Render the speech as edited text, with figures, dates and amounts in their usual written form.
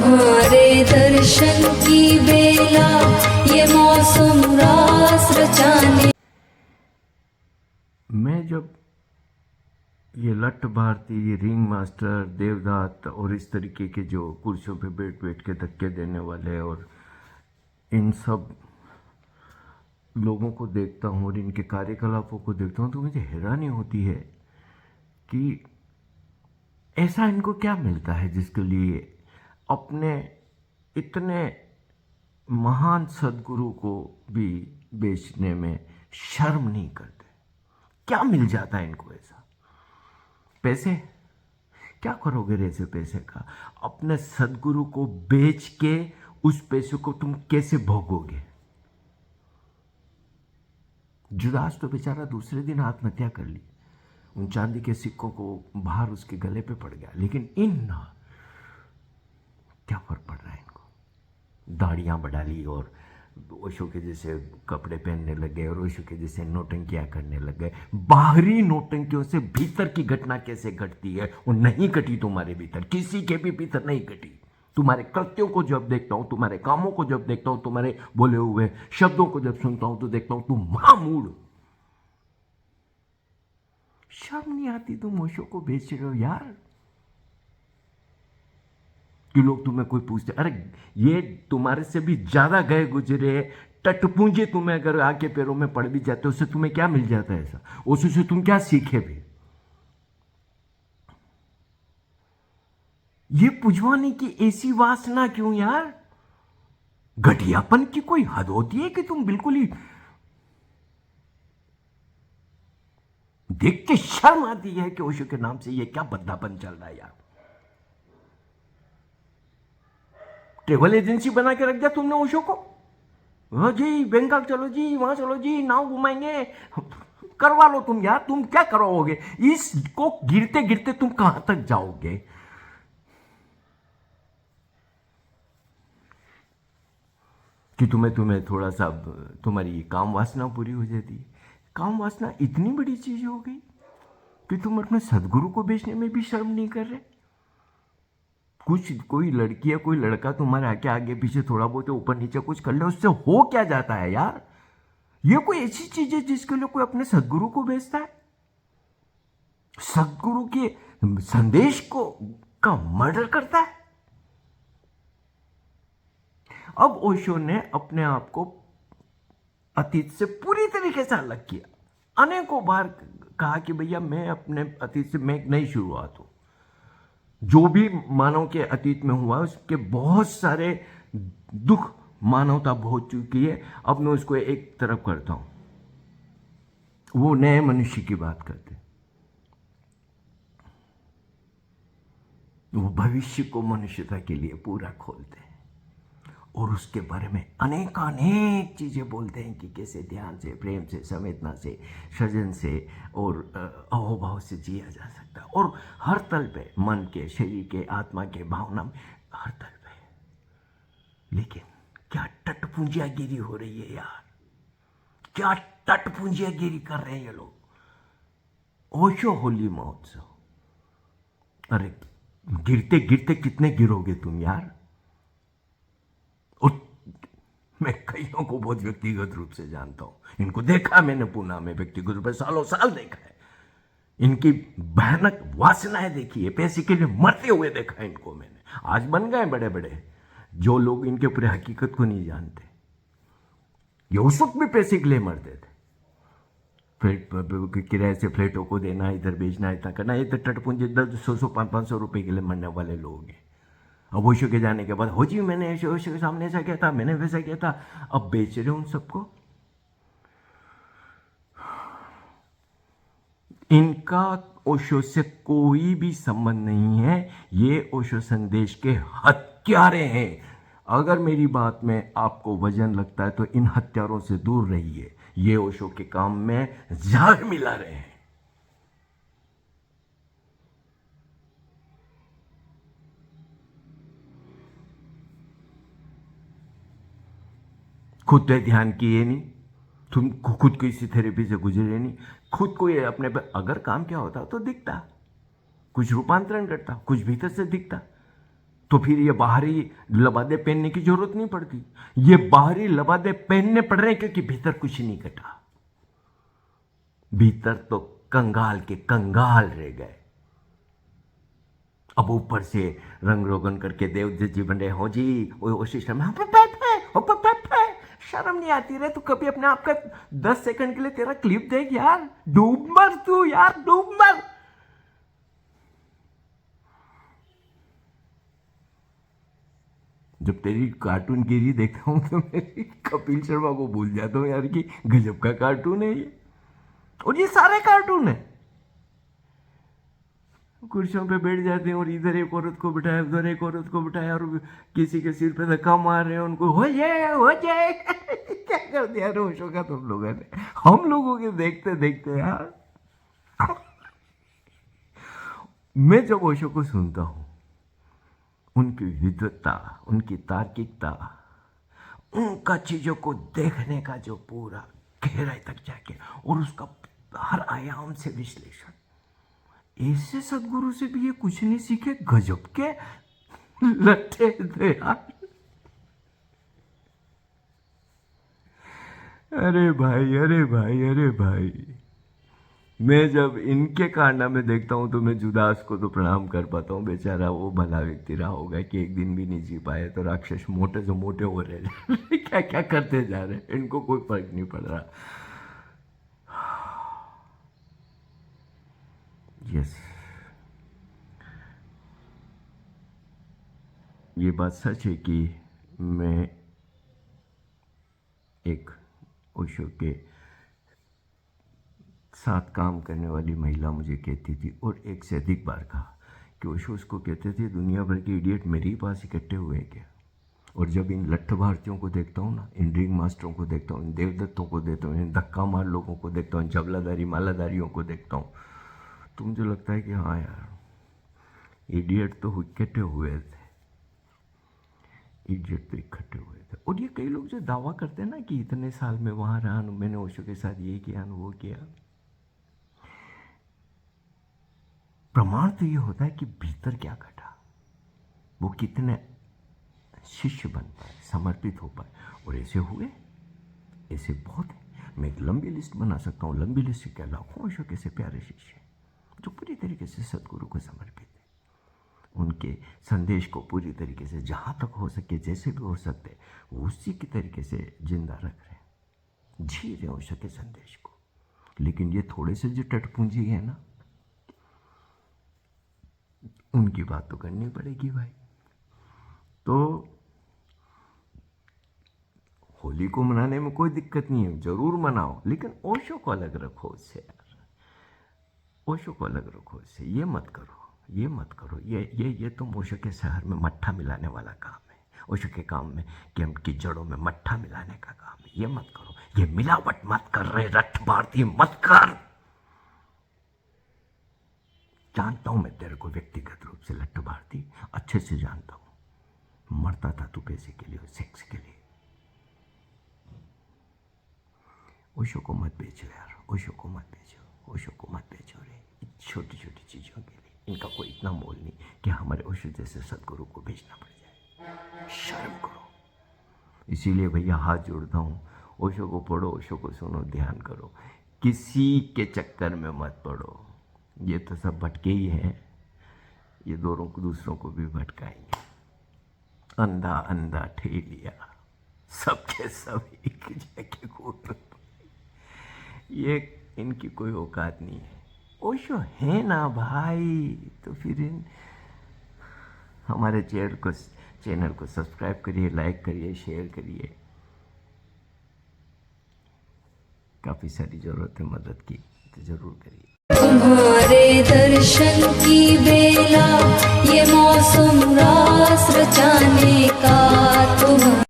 तुम्हारे दर्शन की बेला ये मौसम रास रचाने। मैं जब ये लठ भारती, ये रिंग मास्टर, देवदात और इस तरीके के जो कुर्सियों पे बैठ बैठ के धक्के देने वाले और इन सब लोगों को देखता हूँ और इनके कार्यकलापों को देखता हूँ तो मुझे हैरानी होती है कि ऐसा इनको क्या मिलता है जिसके लिए अपने इतने महान सदगुरु को भी बेचने में शर्म नहीं करते। क्या मिल जाता है इनको ऐसा? पैसे? क्या करोगे रे ऐसे पैसे का? अपने सदगुरु को बेच के उस पैसे को तुम कैसे भोगोगे? जुदास तो बेचारा दूसरे दिन आत्महत्या कर ली, उन चांदी के सिक्कों को बाहर उसके गले पे पड़ गया, लेकिन इन क्या फर्क पड़ रहा है इनको? दाढ़ियां बढ़ा ली और ओशो के जैसे कपड़े पहनने लग गए और ओशो के जैसे नौटंकियां करने लग गए। बाहरी नौटंकियों से भीतर की घटना कैसे घटती है? वो नहीं घटी तुम्हारे भीतर, किसी के भी भीतर नहीं घटी। तुम्हारे कृत्यों को जब देखता हूं, तुम्हारे कामों को जब देखता हूं, तुम्हारे बोले हुए शब्दों को जब सुनता हूं तो देखता हूं तुम महामूढ़। शर्म नहीं आती तुम ओशो को बेच रहे हो यार? कि लोग तुम्हें कोई पूछते, अरे ये तुम्हारे से भी ज्यादा गए गुजरे टटपूंजे तुम्हें अगर आके पैरों में पड़ भी जाते उससे तुम्हें क्या मिल जाता है? ऐसा उससे तुम क्या सीखे भी? ये पुजवाने की ऐसी वासना क्यों यार? घटियापन की कोई हद होती है कि तुम बिल्कुल ही देख के शर्म आती है कि ओशो के नाम से ये क्या बद्दापन चल रहा है यार। ट्रेवल एजेंसी बना के रख दिया तुमने ओशो को। हाँ जी बैंकॉक चलो जी, वहां चलो जी, नाव घुमाएंगे, करवा लो तुम यार। तुम क्या करोगे? इसको गिरते गिरते तुम कहां तक जाओगे? कि तुम्हें थोड़ा सा तुम्हारी काम वासना पूरी हो जाती है। काम वासना इतनी बड़ी चीज हो गई कि तुम अपने सदगुरु को बेचने में भी शर्म नहीं कर रहे। कोई लड़की या कोई लड़का तुम्हारे आके आगे पीछे थोड़ा बहुत ऊपर नीचे कुछ कर ले, उससे हो क्या जाता है यार? ये कोई ऐसी चीज है जिसके लिए कोई अपने सदगुरु को बेचता है? सदगुरु के संदेश को का मर्डर करता है। अब ओशो ने अपने आप को अतीत से पूरी तरीके से अलग किया। अनेकों बार कहा कि भैया मैं अपने अतीत से, मैं एक नई शुरुआत हूं। जो भी मानव के अतीत में हुआ उसके बहुत सारे दुख मानवता भोग चुकी है, अब मैं उसको एक तरफ करता हूं। वो नए मनुष्य की बात करते, वो भविष्य को मनुष्यता के लिए पूरा खोलते हैं और उसके बारे में अनेक चीजें बोलते हैं कि कैसे ध्यान से, प्रेम से, संवेदना से, सृजन से और अहोभाव से जिया जा सकता है। और हर तल पे, मन के, शरीर के, आत्मा के, भावना में, हर तल पे। लेकिन क्या टटपूंजियागिरी हो रही है यार? क्या टटपूंजियागिरी कर रहे हैं ये लोग? ओशो होली महोत्सव, अरे गिरते गिरते कितने गिरोगे तुम यार? और मैं कईयों को बहुत व्यक्तिगत रूप से जानता हूं, इनको देखा मैंने पुणे में व्यक्तिगत रूप से, सालों साल देखा है। इनकी भयानक वासनाएं देखी है, पैसे के लिए मरते हुए देखा है इनको मैंने। आज बन गए बड़े बड़े, जो लोग इनके पूरे हकीकत को नहीं जानते। ये उस वक्त भी पैसे के लिए मरते थे। फ्लैट किराए से फ्लैटों को देना, इधर बेचना, इतना करना, ये तो टटपुंजी 100 500 रुपए के लिए मरने वाले लोग हैं। अब ओशो के जाने के बाद, हो जी मैंने ओशो के सामने ऐसा किया था, मैंने वैसा किया था, अब बेच रहे उन सबको। इनका ओशो से कोई भी संबंध नहीं है, ये ओशो संदेश के हत्यारे हैं। अगर मेरी बात में आपको वजन लगता है तो इन हत्यारों से दूर रहिए। ये ओशो के काम में जहर मिला रहे हैं। खुद पे ध्यान किए नहीं, तुम खुद को इसी थेरेपी से गुजरे नहीं, खुद को ये अपने पे, अगर काम क्या होता तो दिखता, कुछ रूपांतरण करता, कुछ भीतर से दिखता। तो फिर ये बाहरी लबादे पहनने की जरूरत नहीं पड़ती। ये बाहरी लबादे पहनने पड़ रहे हैं क्योंकि भीतर कुछ नहीं घटा। भीतर तो कंगाल के कंगाल रह गए। अब ऊपर से रंग रोगन करके देव जी बन रहे हो जी, वो सिस्टम शर्म नहीं आती रे? तू कभी अपने आप का 10 सेकंड के लिए तेरा क्लिप देख यार, डूब मर तू यार, डूब मर। जब तेरी कार्टून गिरी देखता हूं तो मैं कपिल शर्मा को भूल जाता हूं यार कि गजब का कार्टून है ये। और ये सारे कार्टून है। कुर्सियों पे बैठ जाते हैं और इधर एक औरत को बिठाया, उधर एक औरत को बिठाया और किसी के सिर पे धक्का मार रहे हैं, उनको हो जाए क्या कर दिया रोशो का तुम लोगों ने, हम लोगों के देखते देखते यार। मैं जब ओशो को सुनता हूं, उनकी विद्वत्ता, उनकी तार्किकता, उनका चीजों को देखने का जो पूरा गहराई तक जाके और उसका हर आयाम से विश्लेषण, ऐसे सदगुरु से भी ये कुछ नहीं सीखे। गजब के लट्ठे थे यार। अरे भाई, अरे भाई, अरे भाई, मैं जब इनके कारनामे देखता हूं तो मैं जुदास को तो प्रणाम कर पाता हूं। बेचारा वो भला व्यक्ति रहा होगा कि एक दिन भी नहीं जी पाए, तो राक्षस मोटे से मोटे हो रहे क्या क्या करते जा रहे हैं, इनको कोई फर्क नहीं पड़ रहा। यस, ये बात सच है कि मैं एक ओशो के साथ काम करने वाली महिला मुझे कहती थी, और एक से अधिक बार कहा कि ओशो उसको कहते थे दुनिया भर के इडियट मेरे ही पास इकट्ठे हुए हैं क्या। और जब इन लट्ठ भारतीयों को देखता हूँ ना, इन ड्रिंक मास्टरों को देखता हूँ, इन देवदत्तों को देखता हूँ, इन धक्का मार लोगों को देखता हूँ, जबलादारी मालाधारियों को देखता हूँ, तो मुझे लगता है कि हाँ यार, इडियट तो इकट्ठे हुए थे, इडियट तो इकट्ठे हुए थे। और ये कई लोग जो दावा करते हैं ना कि इतने साल में वहाँ रहा, मैंने ओशो के साथ ये किया वो किया, प्रमाण तो ये होता है कि भीतर क्या घटा, वो कितने शिष्य बन पाए, समर्पित हो पाए। और ऐसे हुए, ऐसे बहुत है। मैं एक लंबी लिस्ट बना सकता हूँ, लंबी लिस्ट के लाखों ओशो के से प्यारे शिष्य जो पूरी तरीके से सदगुरु को समर्पित है, उनके संदेश को पूरी तरीके से जहाँ तक हो सके, जैसे भी हो सकते, वो उसी की तरीके से जिंदा रख रहे हैं, जी रहे ओशो के संदेश को। लेकिन ये थोड़े से जो टटपूंजी है ना, उनकी बात तो करनी पड़ेगी भाई। तो होली को मनाने में कोई दिक्कत नहीं है, जरूर मनाओ, लेकिन ओशो को अलग रखो उससे यार, ओशो को अलग रखो उससे। ये मत करो, ये मत करो, ये तुम ओशो के शहर में मट्ठा मिलाने वाला काम है, ओशो के काम में कि हम की जड़ों में मट्ठा मिलाने का काम है। ये मत करो, ये मिलावट मत कर रहे, रट भारती मत कर। जानता हूं मैं तेरे को व्यक्तिगत रूप से, लट्टू भारती अच्छे से जानता हूं, मरता था तू पैसे के लिए और सेक्स के लिए। ओशो को मत बेचो यार, ओशो को मत बेचो, ओशो को मत बेचो रे, छोटी छोटी चीज़ों के लिए। इनका कोई इतना मोल नहीं कि हमारे ओशो जैसे सदगुरु को बेचना पड़ जाए। शर्म करो। इसीलिए भैया हाथ जोड़ता हूँ, ओशो को पढ़ो, ओशो को सुनो, ध्यान करो, किसी के चक्कर में मत पड़ो। ये तो सब भटके ही हैं, ये दूसरों को भी भटकाएंगे। अंधा अंधा ठेलिया, सबके सब एक जगह कूद, ये इनकी कोई औकात नहीं है। ओशो है ना भाई, तो फिर हमारे चैनल को सब्सक्राइब करिए, लाइक करिए, शेयर करिए। काफ़ी सारी ज़रूरत है मदद की, तो ज़रूर करिए। तुम्हारे दर्शन की